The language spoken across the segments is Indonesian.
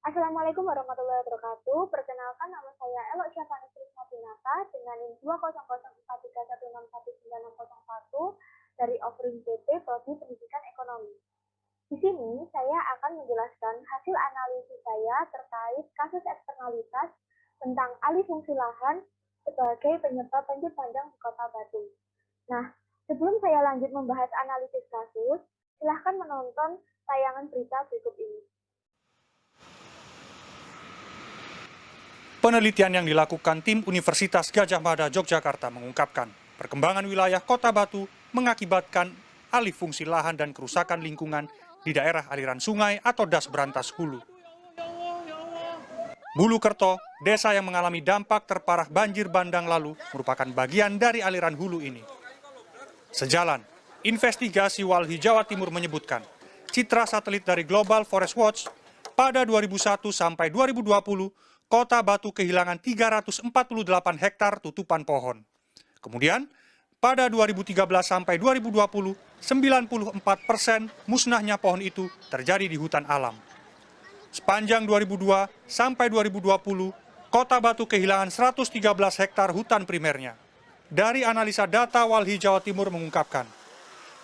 Assalamualaikum warahmatullahi wabarakatuh. Perkenalkan nama saya Elok Syafani Krisnabinata dengan NIM 20043161961 dari Offering PT Prodi Pendidikan Ekonomi. Di sini saya akan menjelaskan hasil analisis saya terkait kasus eksternalitas tentang alih fungsi lahan sebagai penyebab banjir bandang di Kota Batu. Nah, sebelum saya lanjut membahas analisis kasus, silahkan menonton tayangan berita berikut ini. Penelitian yang dilakukan tim Universitas Gadjah Mada Yogyakarta mengungkapkan perkembangan wilayah Kota Batu mengakibatkan alih fungsi lahan dan kerusakan lingkungan di daerah aliran sungai atau das berantas hulu. Bulukerto, desa yang mengalami dampak terparah banjir bandang lalu, merupakan bagian dari aliran hulu ini. Sejalan, investigasi Walhi Jawa Timur menyebutkan, citra satelit dari Global Forest Watch pada 2001 sampai 2020, Kota Batu kehilangan 348 hektar tutupan pohon. Kemudian, pada 2013 sampai 2020, 94% musnahnya pohon itu terjadi di hutan alam. Sepanjang 2002 sampai 2020, Kota Batu kehilangan 113 hektar hutan primernya. Dari analisa data Walhi Jawa Timur mengungkapkan,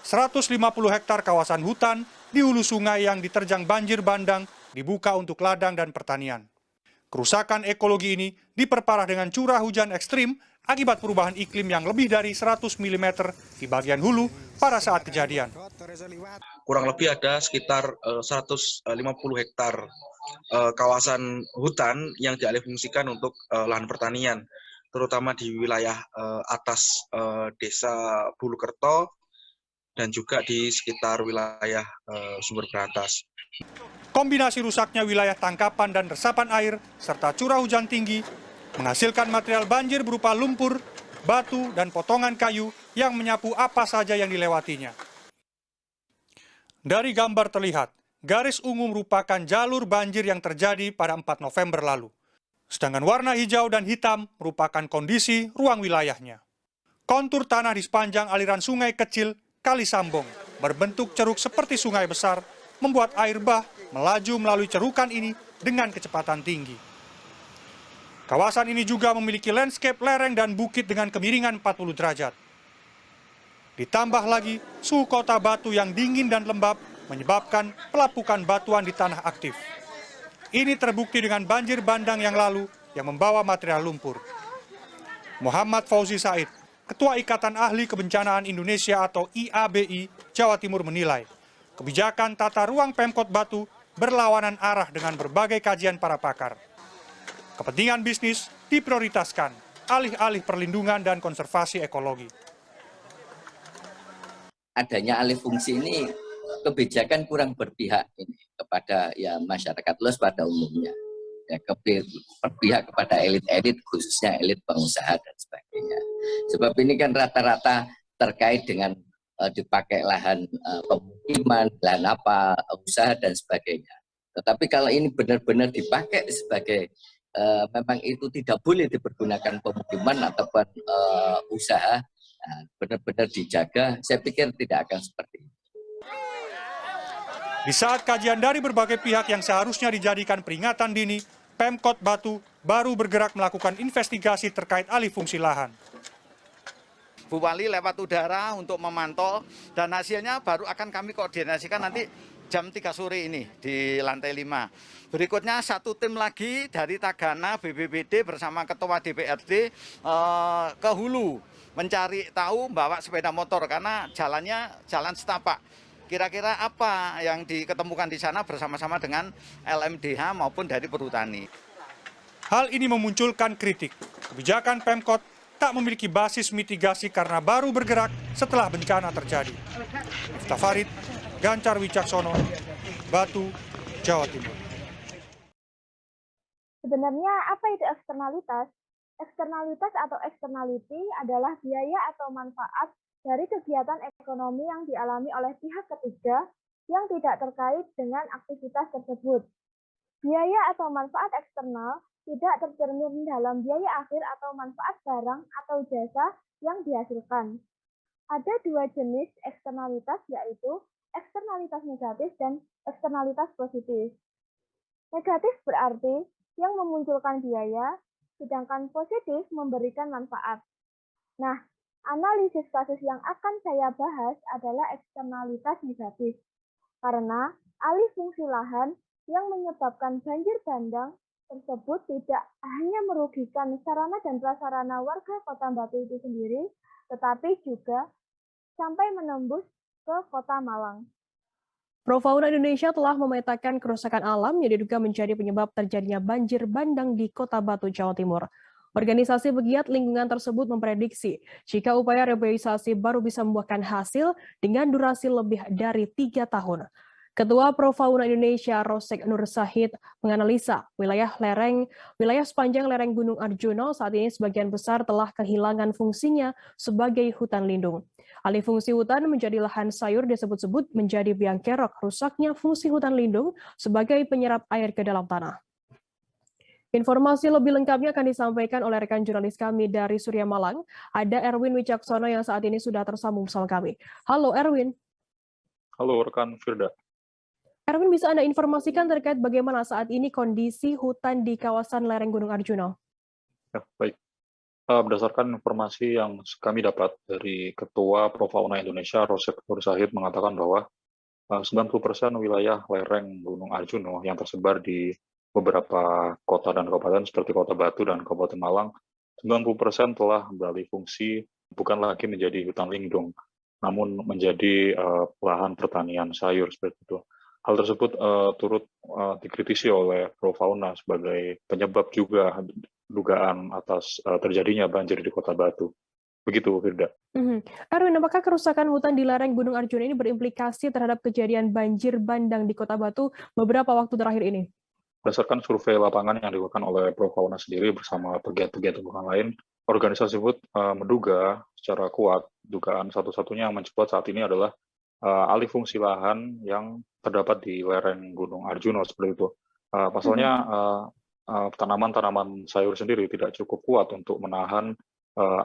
150 hektar kawasan hutan di hulu sungai yang diterjang banjir bandang dibuka untuk ladang dan pertanian. Kerusakan ekologi ini diperparah dengan curah hujan ekstrim akibat perubahan iklim yang lebih dari 100 mm di bagian hulu pada saat kejadian. Kurang lebih ada sekitar 150 hektar kawasan hutan yang dialihfungsikan untuk lahan pertanian, terutama di wilayah atas desa Bulukerto dan juga di sekitar wilayah Sumber Berantas. Kombinasi rusaknya wilayah tangkapan dan resapan air serta curah hujan tinggi menghasilkan material banjir berupa lumpur, batu, dan potongan kayu yang menyapu apa saja yang dilewatinya. Dari gambar terlihat, garis ungu merupakan jalur banjir yang terjadi pada 4 November lalu. Sedangkan warna hijau dan hitam merupakan kondisi ruang wilayahnya. Kontur tanah di sepanjang aliran sungai kecil Kali Sambong berbentuk ceruk seperti sungai besar, membuat air bah melaju melalui cerukan ini dengan kecepatan tinggi. Kawasan ini juga memiliki landscape lereng dan bukit dengan kemiringan 40 derajat. Ditambah lagi, suhu Kota Batu yang dingin dan lembab menyebabkan pelapukan batuan di tanah aktif. Ini terbukti dengan banjir bandang yang lalu yang membawa material lumpur. Muhammad Fauzi Said, Ketua Ikatan Ahli Kebencanaan Indonesia atau IABI Jawa Timur menilai, kebijakan tata ruang Pemkot Batu berlawanan arah dengan berbagai kajian para pakar. Kepentingan bisnis diprioritaskan, alih-alih perlindungan dan konservasi ekologi. Adanya alih fungsi ini kebijakan kurang berpihak ini kepada masyarakat luas pada umumnya. Berpihak kepada elit-elit, khususnya elit pengusaha dan sebagainya. Sebab ini kan rata-rata terkait dengan dipakai lahan pemukiman, lahan usaha dan sebagainya. Tetapi kalau ini benar-benar dipakai sebagai memang itu tidak boleh dipergunakan pemukiman ataupun usaha, benar-benar dijaga, saya pikir tidak akan seperti itu. Di saat kajian dari berbagai pihak yang seharusnya dijadikan peringatan dini, Pemkot Batu baru bergerak melakukan investigasi terkait alih fungsi lahan. Bu Wali lewat udara untuk memantau dan hasilnya baru akan kami koordinasikan nanti jam 3 sore ini di lantai 5. Berikutnya satu tim lagi dari Tagana BPBD bersama Ketua DPRD ke hulu mencari tahu bawa sepeda motor karena jalannya jalan setapak. Kira-kira apa yang diketemukan di sana bersama-sama dengan LMDH maupun dari Perhutani. Hal ini memunculkan kritik. Kebijakan Pemkot tak memiliki basis mitigasi karena baru bergerak setelah bencana terjadi. Miftah Farid, Gancar Wicaksono, Batu, Jawa Timur. Sebenarnya apa itu eksternalitas? Eksternalitas atau externality adalah biaya atau manfaat dari kegiatan ekonomi yang dialami oleh pihak ketiga yang tidak terkait dengan aktivitas tersebut. Biaya atau manfaat eksternal tidak tercermin dalam biaya akhir atau manfaat barang atau jasa yang dihasilkan. Ada dua jenis eksternalitas, yaitu eksternalitas negatif dan eksternalitas positif. Negatif berarti yang memunculkan biaya, sedangkan positif memberikan manfaat. Nah, analisis kasus yang akan saya bahas adalah eksternalitas negatif. Karena alih fungsi lahan yang menyebabkan banjir bandang tersebut tidak hanya merugikan sarana dan prasarana warga Kota Batu itu sendiri, tetapi juga sampai menembus ke Kota Malang. Profauna Indonesia telah memetakan kerusakan alam yang diduga menjadi penyebab terjadinya banjir bandang di Kota Batu, Jawa Timur. Organisasi pegiat lingkungan tersebut memprediksi jika upaya reboisasi baru bisa membuahkan hasil dengan durasi lebih dari 3 tahun. Ketua Profauna Indonesia Rosek Nur Sahid menganalisa wilayah sepanjang lereng Gunung Arjuna saat ini sebagian besar telah kehilangan fungsinya sebagai hutan lindung. Alih fungsi hutan menjadi lahan sayur disebut-sebut menjadi biang kerok rusaknya fungsi hutan lindung sebagai penyerap air ke dalam tanah. Informasi lebih lengkapnya akan disampaikan oleh rekan jurnalis kami dari Surya Malang. Ada Erwin Wicaksono yang saat ini sudah tersambung bersama kami. Halo Erwin. Halo rekan Firda. Erwin, bisa Anda informasikan terkait bagaimana saat ini kondisi hutan di kawasan lereng Gunung Arjuna? Ya, baik. Berdasarkan informasi yang kami dapat dari Ketua Profauna Indonesia, Rosek Nur Sahid, mengatakan bahwa 90% wilayah lereng Gunung Arjuna yang tersebar di beberapa kota dan kabupaten seperti Kota Batu dan Kabupaten Malang, 90% telah beralih fungsi bukan lagi menjadi hutan lindung, namun menjadi lahan pertanian sayur seperti itu. Hal tersebut turut dikritisi oleh Profauna sebagai penyebab juga dugaan atas terjadinya banjir di Kota Batu. Begitu, Firda. Erwin, apakah kerusakan hutan di lereng Gunung Arjuna ini berimplikasi terhadap kejadian banjir bandang di Kota Batu beberapa waktu terakhir ini? Berdasarkan survei lapangan yang dilakukan oleh Profauna sendiri bersama pegiat-pegiat lingkungan lain, organisasi tersebut menduga secara kuat dugaan satu-satunya yang mencuat saat ini adalah alih fungsi lahan yang terdapat di lereng Gunung Arjuna seperti itu. Pasalnya tanaman-tanaman sayur sendiri tidak cukup kuat untuk menahan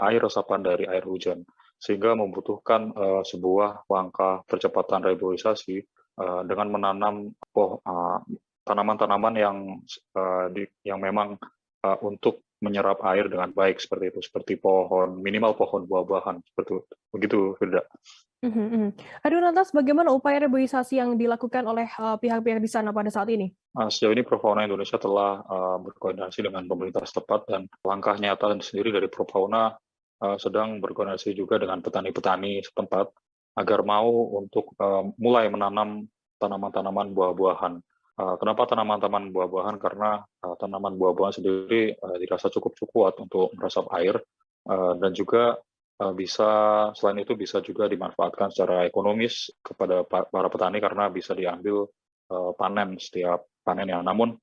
air resapan dari air hujan, sehingga membutuhkan sebuah langkah percepatan reboisasi dengan menanam tanaman-tanaman yang memang untuk menyerap air dengan baik seperti itu, seperti minimal pohon buah-buahan seperti itu. Begitu, Firda. Aduh, lantas bagaimana upaya reboisasi yang dilakukan oleh pihak-pihak di sana pada saat ini? Sejauh ini Profauna Indonesia telah berkoordinasi dengan pemerintah setempat, dan langkah nyata sendiri dari Profauna sedang berkoordinasi juga dengan petani-petani setempat agar mau untuk mulai menanam tanaman-tanaman buah-buahan. Kenapa tanaman-tanaman buah-buahan? Karena tanaman buah-buahan sendiri dirasa cukup kuat untuk meresap air, dan juga selain itu bisa juga dimanfaatkan secara ekonomis kepada para petani karena bisa diambil panen setiap panennya. Namun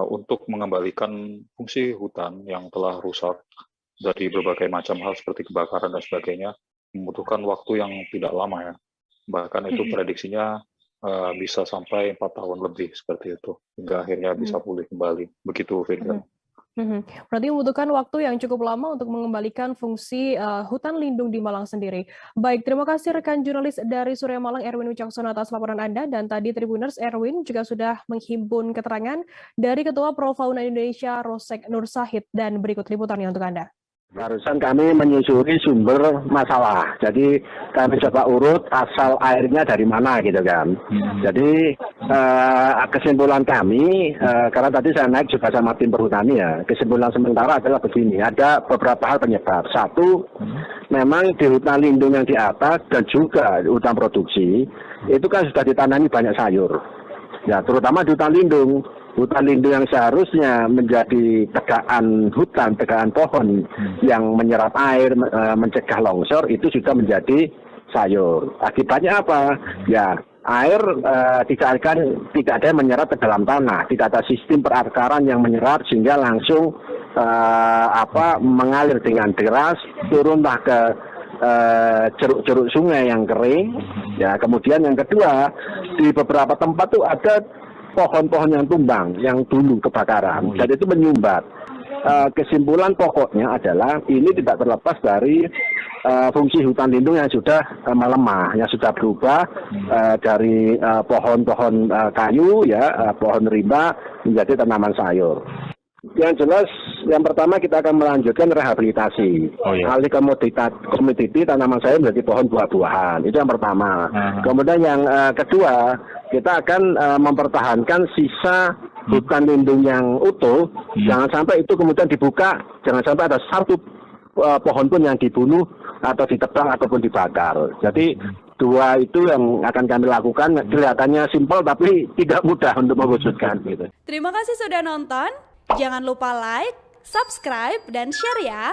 untuk mengembalikan fungsi hutan yang telah rusak dari berbagai macam hal seperti kebakaran dan sebagainya membutuhkan waktu yang tidak lama ya. Bahkan itu prediksinya bisa sampai 4 tahun lebih seperti itu, hingga akhirnya bisa pulih kembali. Begitu, Firda. Berarti membutuhkan waktu yang cukup lama untuk mengembalikan fungsi hutan lindung di Malang sendiri. Baik, terima kasih rekan jurnalis dari Surya Malang Erwin Wicaksono atas laporan Anda, dan tadi Tribuners Erwin juga sudah menghimpun keterangan dari Ketua Profauna Indonesia Rosek Nur Sahid, dan berikut liputannya untuk Anda. Barusan kami menyusuri sumber masalah, jadi kami coba urut asal airnya dari mana gitu kan. Jadi kesimpulan kami, karena tadi saya naik juga sama tim perhutani ya, kesimpulan sementara adalah begini, ada beberapa hal penyebab. Satu, memang di hutan lindung yang di atas dan juga di hutan produksi, itu kan sudah ditanami banyak sayur. Ya, terutama di hutan lindung. Hutan lindung yang seharusnya menjadi tegaan hutan, tegaan pohon yang menyerap air, mencegah longsor, itu sudah menjadi sayur. Akibatnya apa? Ya, air tidak ada yang menyerap ke dalam tanah, tidak ada sistem perakaran yang menyerap sehingga langsung mengalir dengan deras, turunlah ke ceruk-ceruk sungai yang kering. Ya, kemudian yang kedua, di beberapa tempat tuh ada pohon-pohon yang tumbang, yang dulu kebakaran, dan itu menyumbat. Kesimpulan pokoknya adalah ini tidak terlepas dari fungsi hutan lindung yang sudah melemah, yang sudah berubah dari pohon-pohon kayu, ya, pohon rimba menjadi tanaman sayur. Yang jelas, yang pertama kita akan melanjutkan rehabilitasi. Alih komoditi tanaman sayur menjadi pohon buah-buahan. Itu yang pertama. Kemudian yang kedua, kita akan mempertahankan sisa hutan lindung yang utuh. Jangan sampai itu kemudian dibuka, jangan sampai ada satu pohon pun yang dibunuh atau ditebang ataupun dibakar. Jadi dua itu yang akan kami lakukan. Kelihatannya simpel tapi tidak mudah untuk mewujudkan. Gitu. Terima kasih sudah nonton. Jangan lupa like, subscribe, dan share ya.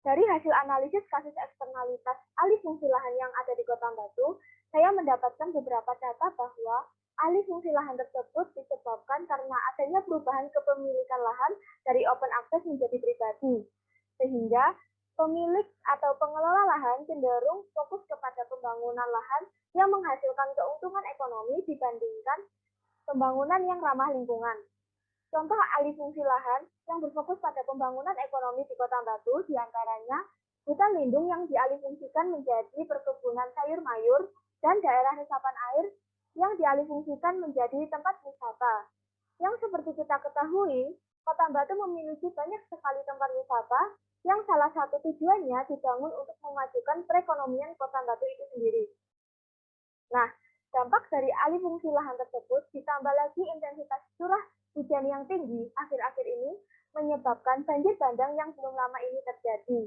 Dari hasil analisis kasus eksternalitas alih fungsi lahan yang ada di Kota Batu, saya mendapatkan beberapa data bahwa alih fungsi lahan tersebut disebabkan karena adanya perubahan kepemilikan lahan dari open access menjadi pribadi. Sehingga pemilik atau pengelola lahan cenderung fokus kepada pembangunan lahan yang menghasilkan keuntungan ekonomi dibandingkan pembangunan yang ramah lingkungan. Contoh alih fungsi lahan yang berfokus pada pembangunan ekonomi di Kota Batu diantaranya hutan lindung yang dialihfungsikan menjadi perkebunan sayur mayur dan daerah resapan air yang dialihfungsikan menjadi tempat wisata. Yang seperti kita ketahui, Kota Batu memiliki banyak sekali tempat wisata yang salah satu tujuannya dibangun untuk memajukan perekonomian Kota Batu itu sendiri. Nah, dampak dari alih fungsi lahan tersebut ditambah lagi intensitas curah hujan yang tinggi akhir-akhir ini menyebabkan banjir bandang yang belum lama ini terjadi.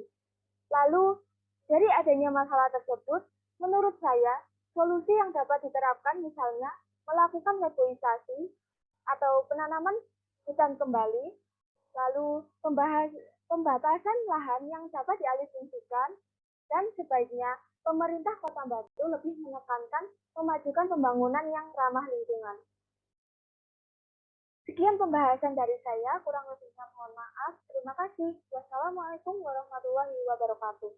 Lalu, dari adanya masalah tersebut, menurut saya, solusi yang dapat diterapkan misalnya melakukan reboisasi atau penanaman hutan kembali, lalu pembatasan lahan yang dapat dialihfungsikan, dan sebaiknya pemerintah Kota Batu lebih menekankan memajukan pembangunan yang ramah lingkungan. Sekian pembahasan dari saya, kurang lebihnya mohon maaf. Terima kasih. Wassalamualaikum warahmatullahi wabarakatuh.